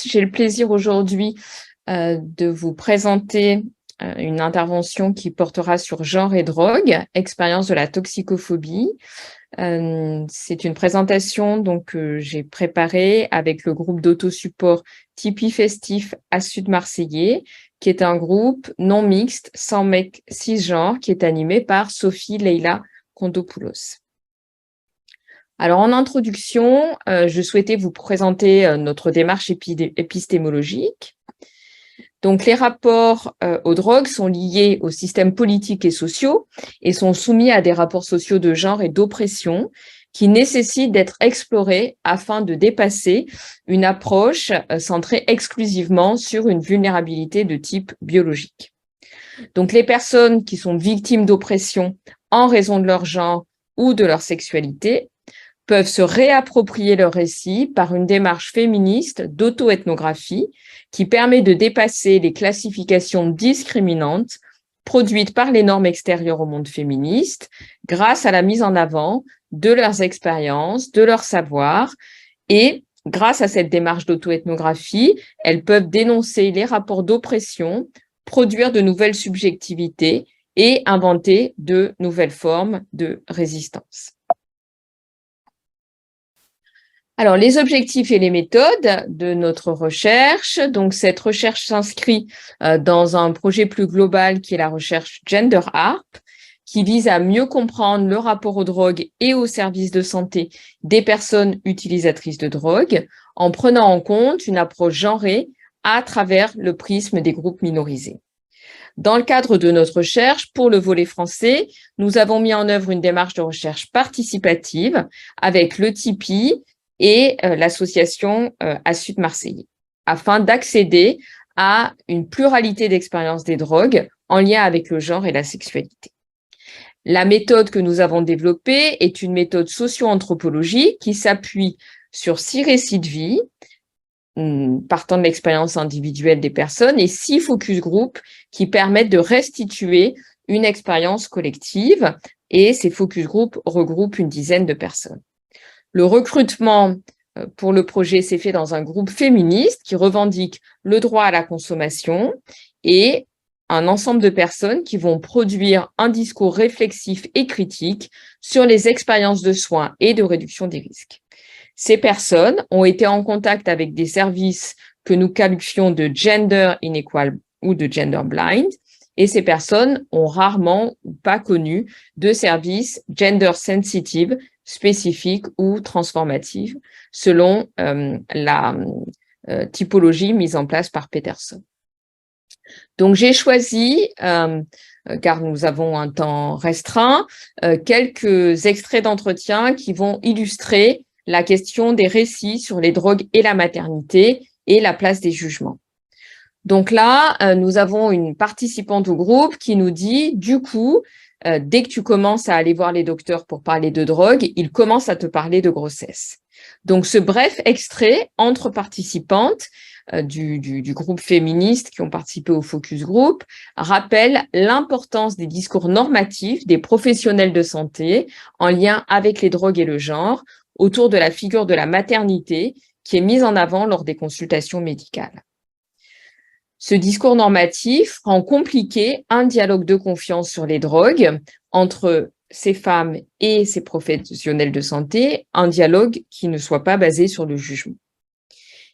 tous, j'ai le plaisir aujourd'hui de vous présenter une intervention qui portera sur genre et drogue, expérience de la toxicophobie. C'est une présentation donc que j'ai préparée avec le groupe d'autosupport Tipeee Festif à Sud-Marseillais, qui est un groupe non mixte, sans mec cisgenre, qui est animé par Sophie Leila Kondopoulos. Alors, en introduction, je souhaitais vous présenter notre démarche épistémologique. Donc, les rapports aux drogues sont liés aux systèmes politiques et sociaux et sont soumis à des rapports sociaux de genre et d'oppression qui nécessitent d'être explorés afin de dépasser une approche centrée exclusivement sur une vulnérabilité de type biologique. Donc, les personnes qui sont victimes d'oppression en raison de leur genre ou de leur sexualité peuvent se réapproprier leur récit par une démarche féministe d'auto-ethnographie qui permet de dépasser les classifications discriminantes produites par les normes extérieures au monde féministe grâce à la mise en avant de leurs expériences, de leur savoir, et grâce à cette démarche d'auto-ethnographie, elles peuvent dénoncer les rapports d'oppression, produire de nouvelles subjectivités et inventer de nouvelles formes de résistance. Alors, les objectifs et les méthodes de notre recherche. Donc, cette recherche s'inscrit dans un projet plus global qui est la recherche Gender Harp, qui vise à mieux comprendre le rapport aux drogues et aux services de santé des personnes utilisatrices de drogue, en prenant en compte une approche genrée à travers le prisme des groupes minorisés. Dans le cadre de notre recherche, pour le volet français, nous avons mis en œuvre une démarche de recherche participative avec le Tipeee et l'association à Sud-Marseillais, afin d'accéder à une pluralité d'expériences des drogues en lien avec le genre et la sexualité. La méthode que nous avons développée est une méthode socio-anthropologique qui s'appuie sur 6 récits de vie, partant de l'expérience individuelle des personnes, et 6 focus group qui permettent de restituer une expérience collective, et ces focus group regroupent une dizaine de personnes. Le recrutement pour le projet s'est fait dans un groupe féministe qui revendique le droit à la consommation et un ensemble de personnes qui vont produire un discours réflexif et critique sur les expériences de soins et de réduction des risques. Ces personnes ont été en contact avec des services que nous qualifions de gender inequal ou de gender blind, et ces personnes ont rarement ou pas connu de services gender sensitive, spécifiques ou transformatives, selon la typologie mise en place par Peterson. Donc, j'ai choisi, car nous avons un temps restreint, quelques extraits d'entretien qui vont illustrer la question des récits sur les drogues et la maternité et la place des jugements. Donc là, nous avons une participante au groupe qui nous dit, du coup, dès que tu commences à aller voir les docteurs pour parler de drogue, ils commencent à te parler de grossesse. Donc, ce bref extrait entre participantes du groupe féministe qui ont participé au focus group rappelle l'importance des discours normatifs des professionnels de santé en lien avec les drogues et le genre autour de la figure de la maternité qui est mise en avant lors des consultations médicales. Ce discours normatif rend compliqué un dialogue de confiance sur les drogues entre ces femmes et ces professionnels de santé, un dialogue qui ne soit pas basé sur le jugement.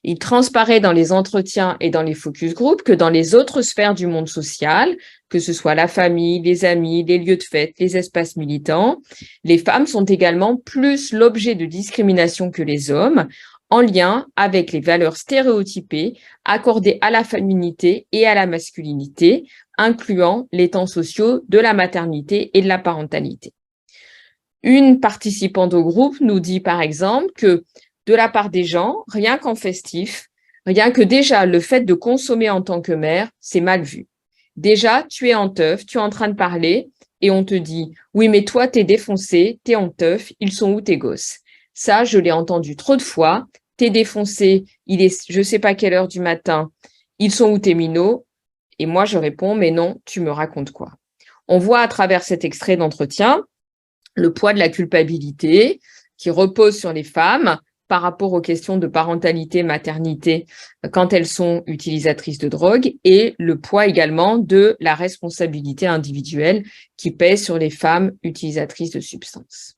Il transparaît dans les entretiens et dans les focus group que dans les autres sphères du monde social, que ce soit la famille, les amis, les lieux de fête, les espaces militants, les femmes sont également plus l'objet de discrimination que les hommes, en lien avec les valeurs stéréotypées accordées à la féminité et à la masculinité, incluant les temps sociaux de la maternité et de la parentalité. Une participante au groupe nous dit par exemple que de la part des gens, rien qu'en festif, rien que déjà le fait de consommer en tant que mère, c'est mal vu. Déjà, tu es en teuf, tu es en train de parler et on te dit « Oui, mais toi, t'es défoncé, t'es en teuf, ils sont où tes gosses ?» Ça, je l'ai entendu trop de fois. T'es défoncé, il est je sais pas quelle heure du matin, ils sont où tes minots? Et moi, je réponds, mais non, tu me racontes quoi? On voit à travers cet extrait d'entretien le poids de la culpabilité qui repose sur les femmes par rapport aux questions de parentalité, maternité, quand elles sont utilisatrices de drogue, et le poids également de la responsabilité individuelle qui pèse sur les femmes utilisatrices de substances.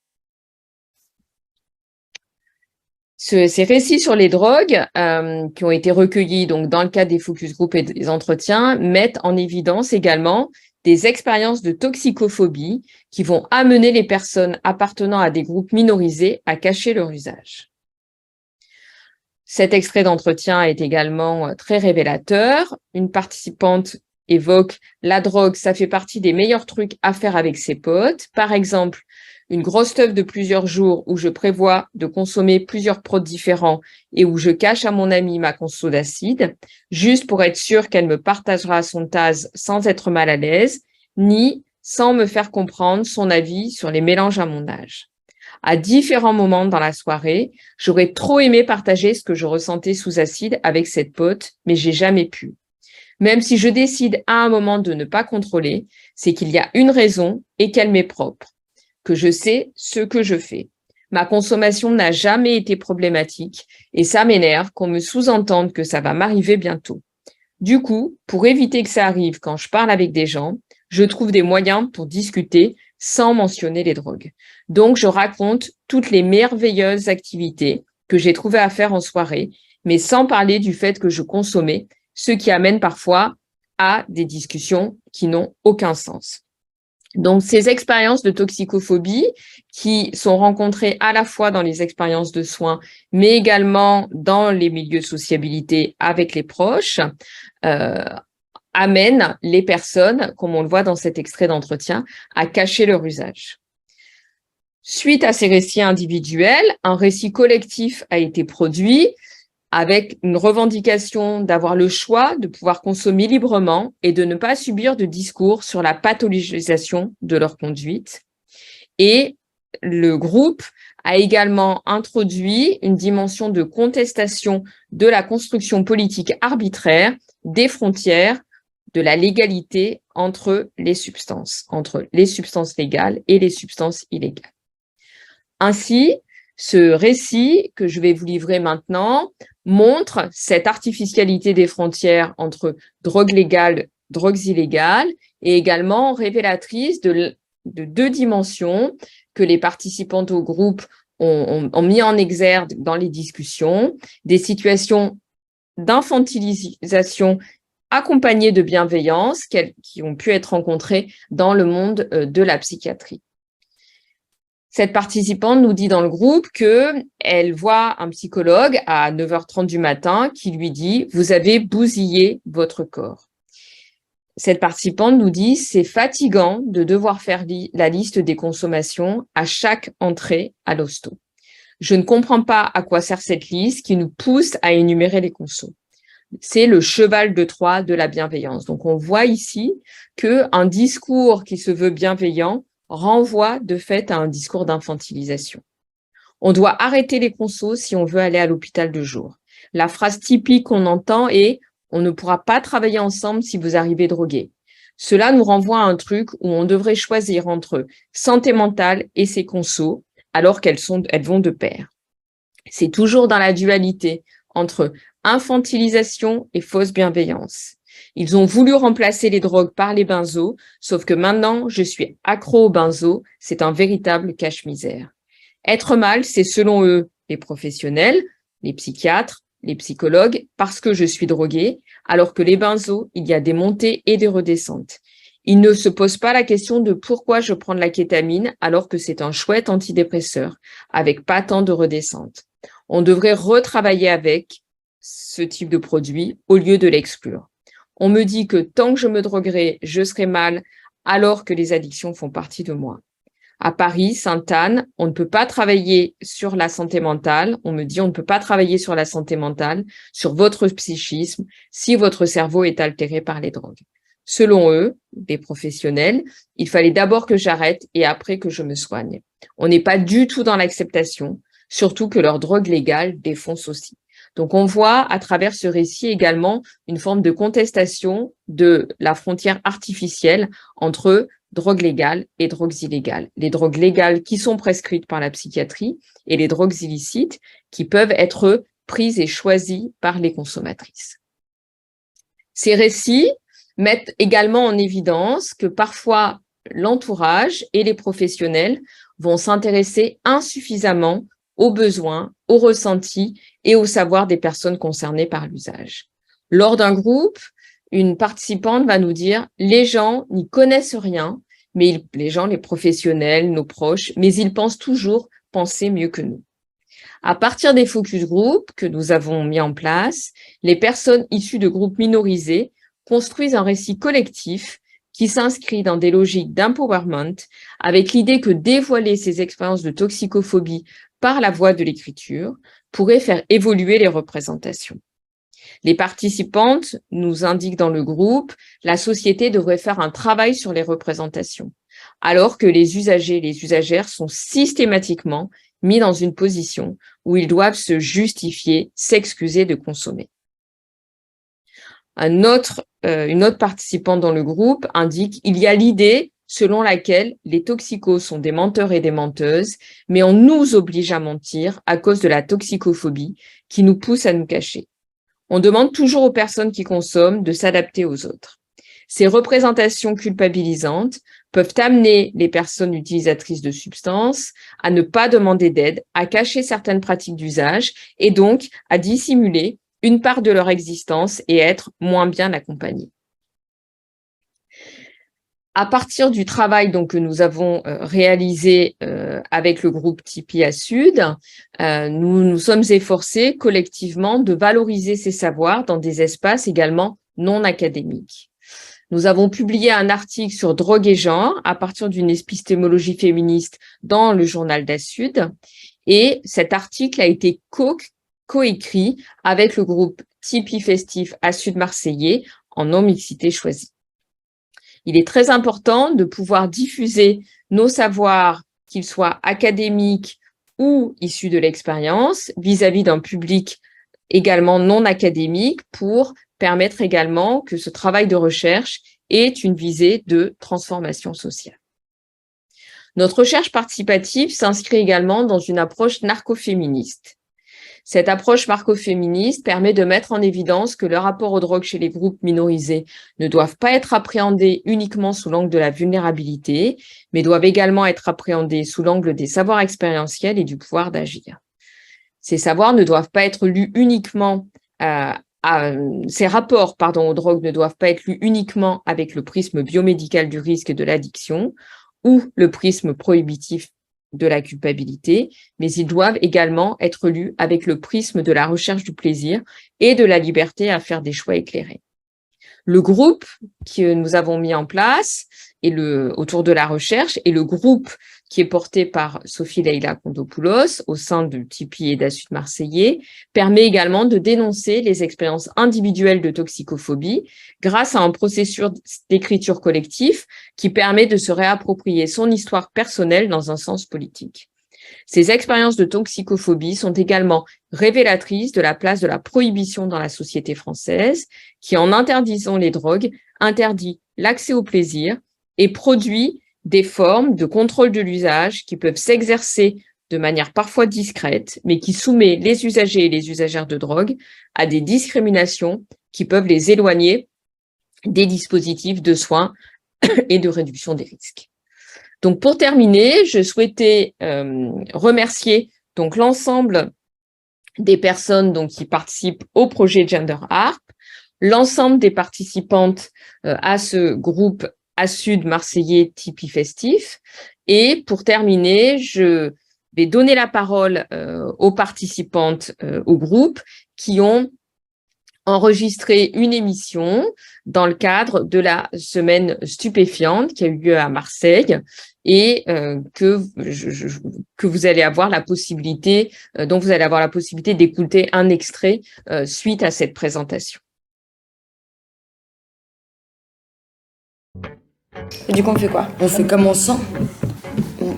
Ces récits sur les drogues qui ont été recueillis donc, dans le cadre des focus group et des entretiens mettent en évidence également des expériences de toxicophobie qui vont amener les personnes appartenant à des groupes minorisés à cacher leur usage. Cet extrait d'entretien est également très révélateur. Une participante évoque « La drogue, ça fait partie des meilleurs trucs à faire avec ses potes. Par exemple, une grosse teuf de plusieurs jours où je prévois de consommer plusieurs prods différents et où je cache à mon amie ma conso d'acide, juste pour être sûre qu'elle me partagera son TAS sans être mal à l'aise, ni sans me faire comprendre son avis sur les mélanges à mon âge. À différents moments dans la soirée, j'aurais trop aimé partager ce que je ressentais sous acide avec cette pote, mais j'ai jamais pu. Même si je décide à un moment de ne pas contrôler, c'est qu'il y a une raison et qu'elle m'est propre, que je sais ce que je fais. Ma consommation n'a jamais été problématique et ça m'énerve qu'on me sous-entende que ça va m'arriver bientôt. Du coup, pour éviter que ça arrive quand je parle avec des gens, je trouve des moyens pour discuter sans mentionner les drogues. Donc, je raconte toutes les merveilleuses activités que j'ai trouvées à faire en soirée, mais sans parler du fait que je consommais, ce qui amène parfois à des discussions qui n'ont aucun sens. Donc, ces expériences de toxicophobie qui sont rencontrées à la fois dans les expériences de soins, mais également dans les milieux de sociabilité avec les proches, amènent les personnes, comme on le voit dans cet extrait d'entretien, à cacher leur usage. Suite à ces récits individuels, un récit collectif a été produit avec une revendication d'avoir le choix de pouvoir consommer librement et de ne pas subir de discours sur la pathologisation de leur conduite. Et le groupe a également introduit une dimension de contestation de la construction politique arbitraire des frontières de la légalité entre les substances légales et les substances illégales. Ainsi, ce récit que je vais vous livrer maintenant montre cette artificialité des frontières entre drogues légales, drogues illégales, et également révélatrice de deux dimensions que les participantes au groupe ont mis en exergue dans les discussions, des situations d'infantilisation accompagnées de bienveillance qui ont pu être rencontrées dans le monde de la psychiatrie. Cette participante nous dit dans le groupe qu'elle voit un psychologue à 9h30 du matin qui lui dit « Vous avez bousillé votre corps ». Cette participante nous dit « C'est fatigant de devoir faire la liste des consommations à chaque entrée à l'hosto. Je ne comprends pas à quoi sert cette liste qui nous pousse à énumérer les consos. » C'est le cheval de Troie de la bienveillance. Donc, on voit ici qu'un discours qui se veut bienveillant renvoie de fait à un discours d'infantilisation. On doit arrêter les consos si on veut aller à l'hôpital de jour. La phrase typique qu'on entend est « on ne pourra pas travailler ensemble si vous arrivez drogué ». Cela nous renvoie à un truc où on devrait choisir entre santé mentale et ses consos, alors qu'elles vont de pair. C'est toujours dans la dualité entre infantilisation et fausse bienveillance. Ils ont voulu remplacer les drogues par les benzos, sauf que maintenant, je suis accro aux benzos, c'est un véritable cache-misère. Être mal, c'est selon eux les professionnels, les psychiatres, les psychologues, parce que je suis droguée, alors que les benzos, il y a des montées et des redescentes. Ils ne se posent pas la question de pourquoi je prends de la kétamine alors que c'est un chouette antidépresseur, avec pas tant de redescentes. On devrait retravailler avec ce type de produit au lieu de l'exclure. On me dit que tant que je me droguerai, je serai mal, alors que les addictions font partie de moi. À Paris, Sainte-Anne, on ne peut pas travailler sur la santé mentale. On me dit on ne peut pas travailler sur la santé mentale, sur votre psychisme, si votre cerveau est altéré par les drogues. Selon eux, les professionnels, il fallait d'abord que j'arrête et après que je me soigne. On n'est pas du tout dans l'acceptation, surtout que leur drogue légale défonce aussi. Donc, on voit à travers ce récit également une forme de contestation de la frontière artificielle entre drogues légales et drogues illégales. Les drogues légales qui sont prescrites par la psychiatrie et les drogues illicites qui peuvent être prises et choisies par les consommatrices. Ces récits mettent également en évidence que parfois l'entourage et les professionnels vont s'intéresser insuffisamment aux besoins, aux ressentis et au savoir des personnes concernées par l'usage. Lors d'un groupe, une participante va nous dire « les gens n'y connaissent rien, mais les gens, les professionnels, nos proches, mais ils pensent toujours penser mieux que nous ». À partir des focus group que nous avons mis en place, les personnes issues de groupes minorisés construisent un récit collectif qui s'inscrit dans des logiques d'empowerment avec l'idée que dévoiler ces expériences de toxicophobie par la voie de l'écriture pourrait faire évoluer les représentations. Les participantes nous indiquent dans le groupe la société devrait faire un travail sur les représentations, alors que les usagers et les usagères sont systématiquement mis dans une position où ils doivent se justifier, s'excuser de consommer. Une autre participante dans le groupe indique « Il y a l'idée selon laquelle les toxicos sont des menteurs et des menteuses, mais on nous oblige à mentir à cause de la toxicophobie qui nous pousse à nous cacher. On demande toujours aux personnes qui consomment de s'adapter aux autres. Ces représentations culpabilisantes peuvent amener les personnes utilisatrices de substances à ne pas demander d'aide, à cacher certaines pratiques d'usage et donc à dissimuler une part de leur existence et être moins bien accompagnées. À partir du travail donc, que nous avons réalisé avec le groupe Tipeee à Sud, nous nous sommes efforcés collectivement de valoriser ces savoirs dans des espaces également non académiques. Nous avons publié un article sur drogue et genre à partir d'une épistémologie féministe dans le journal d'Assud et cet article a été coécrit avec le groupe Tipeee Festif Assud Marseillais en non-mixité choisie. Il est très important de pouvoir diffuser nos savoirs, qu'ils soient académiques ou issus de l'expérience, vis-à-vis d'un public également non académique pour permettre également que ce travail de recherche ait une visée de transformation sociale. Notre recherche participative s'inscrit également dans une approche narcoféministe. Cette approche narcoféministe permet de mettre en évidence que le rapport aux drogues chez les groupes minorisés ne doivent pas être appréhendés uniquement sous l'angle de la vulnérabilité, mais doivent également être appréhendés sous l'angle des savoirs expérientiels et du pouvoir d'agir. Ces savoirs ne doivent pas être lus uniquement ces rapports aux drogues ne doivent pas être lus uniquement avec le prisme biomédical du risque et de l'addiction ou le prisme prohibitif de la culpabilité, mais ils doivent également être lus avec le prisme de la recherche du plaisir et de la liberté à faire des choix éclairés. Le groupe que nous avons mis en place autour de la recherche et le groupe qui est porté par Sophie Leila Kondopoulos au sein de Tipeee et d'Assud Marseillais permet également de dénoncer les expériences individuelles de toxicophobie grâce à un processus d'écriture collectif qui permet de se réapproprier son histoire personnelle dans un sens politique. Ces expériences de toxicophobie sont également révélatrices de la place de la prohibition dans la société française, qui, en interdisant les drogues, interdit l'accès au plaisir et produit des formes de contrôle de l'usage qui peuvent s'exercer de manière parfois discrète, mais qui soumet les usagers et les usagères de drogue à des discriminations qui peuvent les éloigner des dispositifs de soins et de réduction des risques. Donc, pour terminer, je souhaitais remercier donc l'ensemble des personnes qui participent au projet Gender Harp, l'ensemble des participantes à ce groupe Assud Marseillais Tipeee Festif. Et pour terminer, je vais donner la parole aux participantes au groupe qui ont enregistré une émission dans le cadre de la semaine stupéfiante qui a eu lieu à Marseille et que vous allez avoir la possibilité, dont vous allez avoir la possibilité d'écouter un extrait suite à cette présentation. Et du coup, on fait quoi? On fait comme on sent.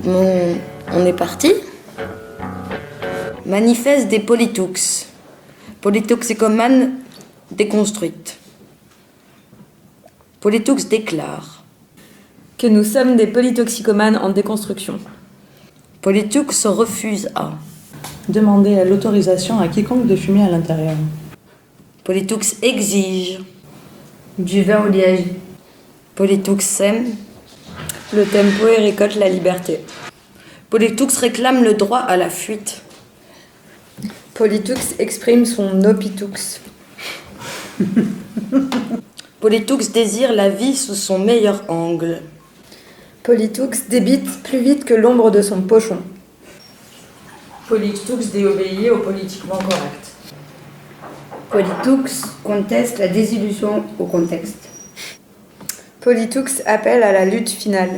On est parti. Manifeste des Politoux. Polytoxicomanes déconstruite. Politoux déclare Que nous sommes des polytoxicomanes en déconstruction. Polytoux se refuse à. Demander l'autorisation à quiconque de fumer à l'intérieur. Polytoux exige. Du vin au liège. Polytoux sème. Le tempo et récolte la liberté. Polytoux réclame le droit à la fuite. Polytoux exprime son opitoux. Polytoux désire la vie sous son meilleur angle. Polytoux débite plus vite que l'ombre de son pochon. Polytoux déobéit au politiquement correct. Polytoux conteste la désillusion au contexte. Polytoux appelle à la lutte finale.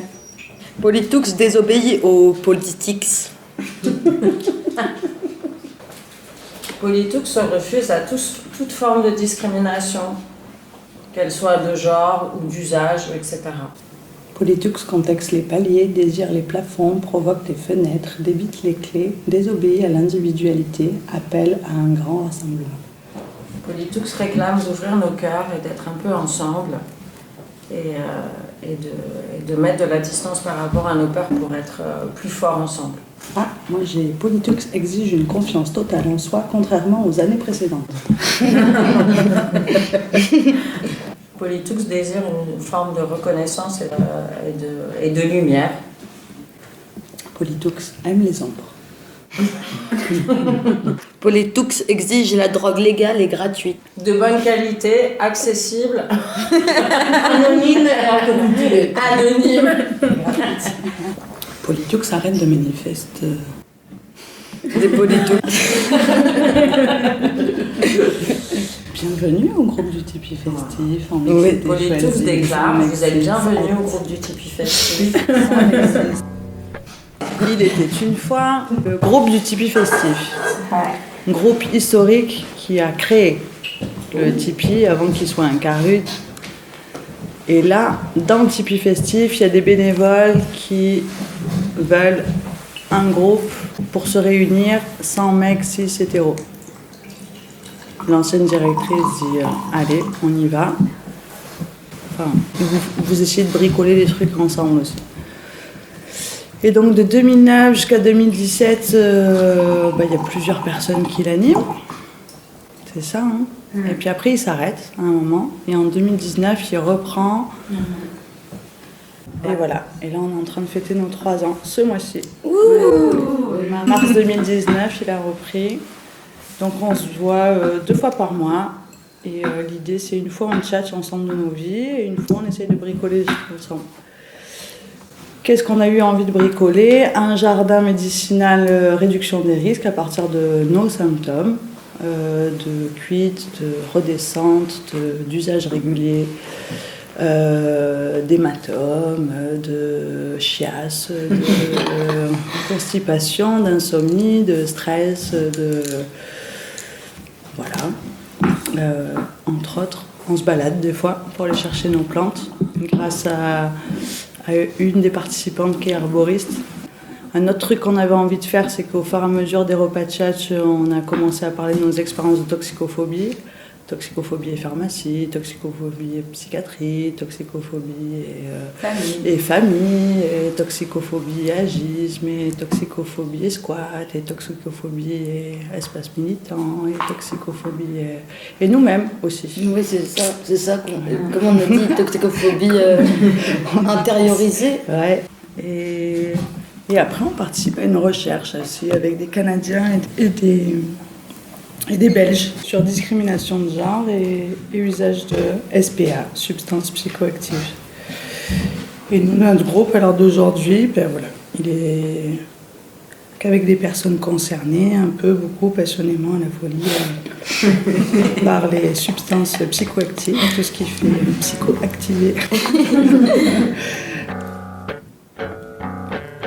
Polytoux désobéit aux politiques. Polytoux se refuse à toute forme de discrimination, qu'elle soit de genre ou d'usage, etc. Polytoux contexte les paliers, désire les plafonds, provoque les fenêtres, débite les clés, désobéit à l'individualité, appelle à un grand rassemblement. Polytoux réclame d'ouvrir nos cœurs et d'être un peu ensemble et de mettre de la distance par rapport à nos peurs pour être plus forts ensemble. Ah, moi j'ai Polytoux exige une confiance totale en soi, contrairement aux années précédentes. Polytoux désire une forme de reconnaissance et de lumière. Polytoux aime les ombres. Polytoux exige la drogue légale et gratuite. De bonne qualité, accessible, anonyme. Polytoux arrête de manifester. Des Polytoux. Bienvenue au groupe du Tipeee Festif. Oui, Polytoux déclare, vous êtes bienvenue au groupe du Tipeee Festif. Il était une fois le groupe du Tipeee Festif. Un groupe historique qui a créé le Tipeee avant qu'il soit un Kahoot. Et là, dans le Tipeee Festif, il y a des bénévoles qui veulent un groupe pour se réunir 100 mecs 6 hétéros. L'ancienne directrice dit allez, on y va. Enfin, vous essayez de bricoler des trucs ensemble aussi. Et donc de 2009 jusqu'à 2017, il y a plusieurs personnes qui l'animent. C'est ça, hein. Et puis après, il s'arrête à un moment. Et en 2019, il reprend. Et voilà. Et là, on est en train de fêter nos 3 ans ce mois-ci. Mars 2019, il a repris. Donc on se voit 2 fois par mois. Et l'idée, c'est une fois on tchatche ensemble de nos vies et une fois on essaye de bricoler des trucs ensemble. Qu'est-ce qu'on a eu envie de bricoler? Un jardin médicinal réduction des risques à partir de nos symptômes, de cuite, de redescente, d'usage régulier, d'hématome, de chiasse, de constipation, d'insomnie, de stress, voilà. Entre autres, on se balade des fois pour aller chercher nos plantes grâce à une des participantes qui est herboriste. Un autre truc qu'on avait envie de faire, c'est qu'au fur et à mesure des repas de chat, on a commencé à parler de nos expériences de toxicophobie. Toxicophobie et pharmacie, toxicophobie et psychiatrie, toxicophobie et famille, et toxicophobie et agisme, et toxicophobie et squat, et toxicophobie et espace militant, et toxicophobie et nous-mêmes aussi. Oui, c'est ça, comment on a dit, toxicophobie intériorisée. Ouais. Et après, on participe à une recherche aussi avec des Canadiens et des Belges sur discrimination de genre et usage de SPA, substances psychoactives. Et nous, notre groupe, alors d'aujourd'hui, voilà, il est qu'avec des personnes concernées, un peu, beaucoup, passionnément, à la folie, par les substances psychoactives, tout ce qui fait psychoactiver.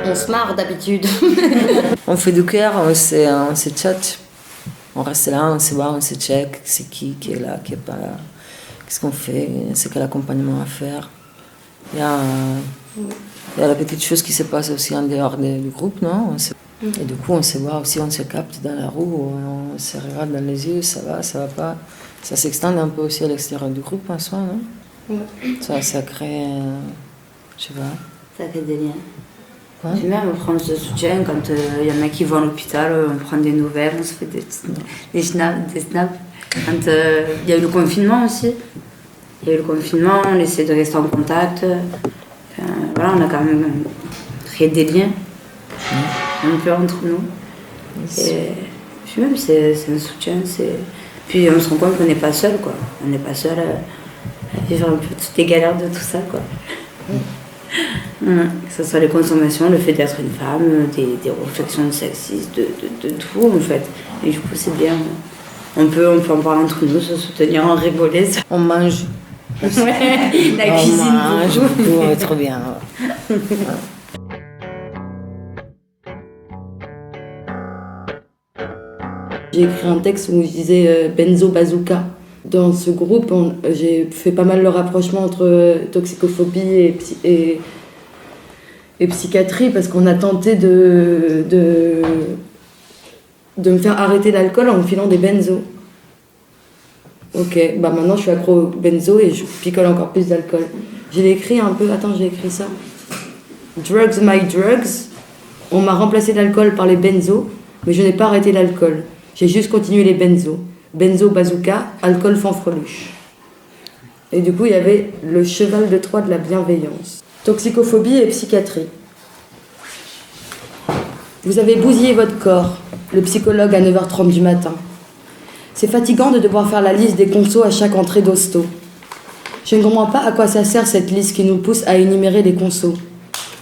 On se marre d'habitude. On fait du cœur, on se chat. On reste là, on se voit, on se check, c'est qui est là, qui est pas là, qu'est-ce qu'on fait, c'est quel accompagnement à faire. Il y a la petite chose qui se passe aussi en dehors du groupe, non? Et du coup, on se voit aussi, on se capte dans la roue, on se regarde dans les yeux, ça va pas. Ça s'extend un peu aussi à l'extérieur du groupe en soi, non? Ça crée Je sais pas. Ça crée des liens. Quoi? Puis même, on prend ce soutien quand il y en a qui vont à l'hôpital, on prend des nouvelles, on se fait des snaps. Quand il y a eu le confinement aussi, on essaie de rester en contact. Voilà, on a quand même créé des liens un peu entre nous. Et puis même, c'est un soutien. Puis on se rend compte qu'on n'est pas seul, quoi. On n'est pas seul à vivre un peu toutes les galères de tout ça, quoi. Que ce soit les consommations, le fait d'être une femme, des réflexions sexistes, de tout en fait. Et du coup c'est bien. On peut en parler entre nous, se soutenir, en rigoler. On mange. Ouais, la cuisine On mange beaucoup. beaucoup, trop bien. J'ai écrit un texte où je disais Benzo Bazooka. Dans ce groupe, j'ai fait pas mal le rapprochement entre toxicophobie et psychiatrie parce qu'on a tenté de me faire arrêter l'alcool en me filant des benzos. Ok, bah maintenant je suis accro au benzo et je picole encore plus d'alcool. J'ai écrit un peu, attends, j'ai écrit ça. Drugs my drugs. On m'a remplacé l'alcool par les benzos, mais je n'ai pas arrêté l'alcool. J'ai juste continué les benzos. Benzo bazooka, alcool fanfreluche. Et du coup, il y avait le cheval de Troie de la bienveillance. Toxicophobie et psychiatrie. Vous avez bousillé votre corps, le psychologue à 9h30 du matin. C'est fatigant de devoir faire la liste des consos à chaque entrée d'hosto. Je ne comprends pas à quoi ça sert cette liste qui nous pousse à énumérer les consos.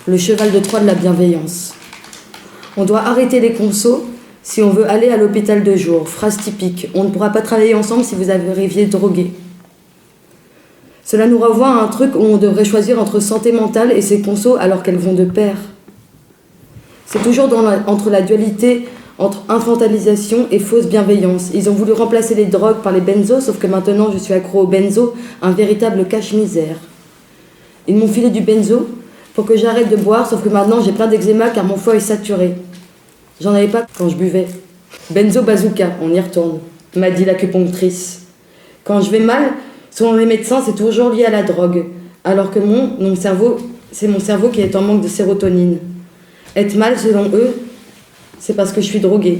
Le cheval de Troie de la bienveillance. On doit arrêter les consos si on veut aller à l'hôpital de jour. Phrase typique. On ne pourra pas travailler ensemble si vous arriviez drogué. Cela nous renvoie à un truc où on devrait choisir entre santé mentale et ses consos alors qu'elles vont de pair. C'est toujours entre la dualité entre infantilisation et fausse bienveillance. Ils ont voulu remplacer les drogues par les benzos, sauf que maintenant je suis accro au benzo, un véritable cache-misère. Ils m'ont filé du benzo pour que j'arrête de boire, sauf que maintenant j'ai plein d'eczéma car mon foie est saturé. J'en avais pas quand je buvais. Benzo bazooka, on y retourne, m'a dit l'acupunctrice. Quand je vais mal, selon les médecins, c'est toujours lié à la drogue, alors que c'est mon cerveau qui est en manque de sérotonine. Être mal, selon eux, c'est parce que je suis droguée.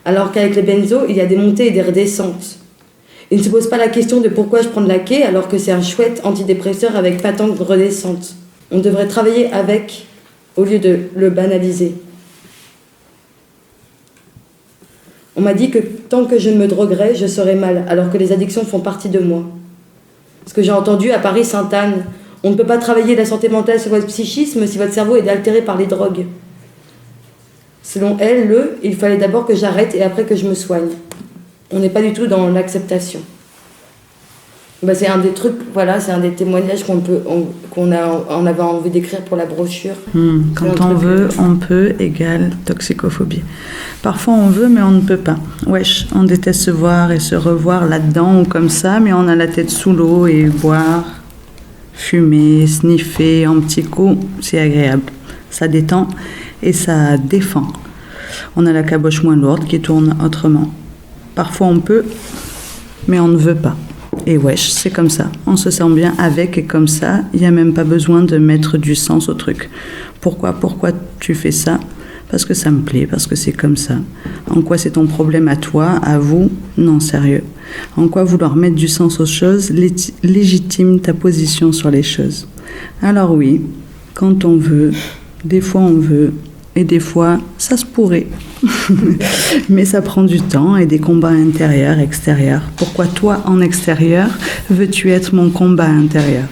Alors qu'avec les benzos, il y a des montées et des redescentes. Ils ne se posent pas la question de pourquoi je prends de la quai alors que c'est un chouette antidépresseur avec pas tant de redescente. On devrait travailler avec, au lieu de le banaliser. On m'a dit que tant que je me droguerais, je serais mal, alors que les addictions font partie de moi. Ce que j'ai entendu à Paris Sainte-Anne, on ne peut pas travailler la santé mentale sur votre psychisme si votre cerveau est altéré par les drogues. Selon elle, il fallait d'abord que j'arrête et après que je me soigne. On n'est pas du tout dans l'acceptation. Bah, c'est un des trucs, voilà, c'est un des témoignages qu'on avait envie d'écrire pour la brochure. Quand on veut, on peut égale toxicophobie. Parfois on veut, mais on ne peut pas. Wesh, on déteste se voir et se revoir là-dedans ou comme ça, mais on a la tête sous l'eau et boire, fumer, sniffer en petits coups, c'est agréable. Ça détend et ça défend. On a la caboche moins lourde qui tourne autrement. Parfois on peut, mais on ne veut pas. Et wesh, c'est comme ça. On se sent bien avec et comme ça, il n'y a même pas besoin de mettre du sens au truc. Pourquoi tu fais ça ? Parce que ça me plaît, parce que c'est comme ça. En quoi c'est ton problème à toi, à vous ? Non, sérieux. En quoi vouloir mettre du sens aux choses légitime ta position sur les choses. Alors oui, quand on veut, des fois on veut, et des fois ça se pourrait. Mais ça prend du temps et des combats intérieurs, extérieurs. Pourquoi toi, en extérieur, veux-tu être mon combat intérieur ?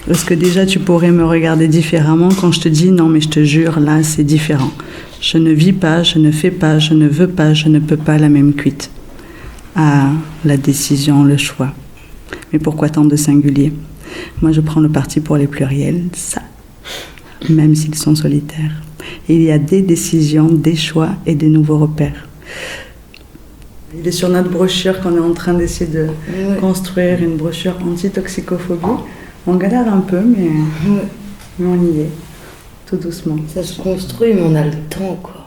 Est-ce que déjà tu pourrais me regarder différemment quand je te dis non mais je te jure, là c'est différent. Je ne vis pas, je ne fais pas, je ne veux pas, je ne peux pas la même cuite. Ah, la décision, le choix. Mais pourquoi tant de singuliers ? Moi je prends le parti pour les pluriels, ça. Même s'ils sont solitaires. Il y a des décisions, des choix et des nouveaux repères. Il est sur notre brochure qu'on est en train d'essayer de construire, une brochure anti-toxicophobie. On galère un peu, mais on y est, tout doucement. Ça se construit, mais on a le temps, quoi.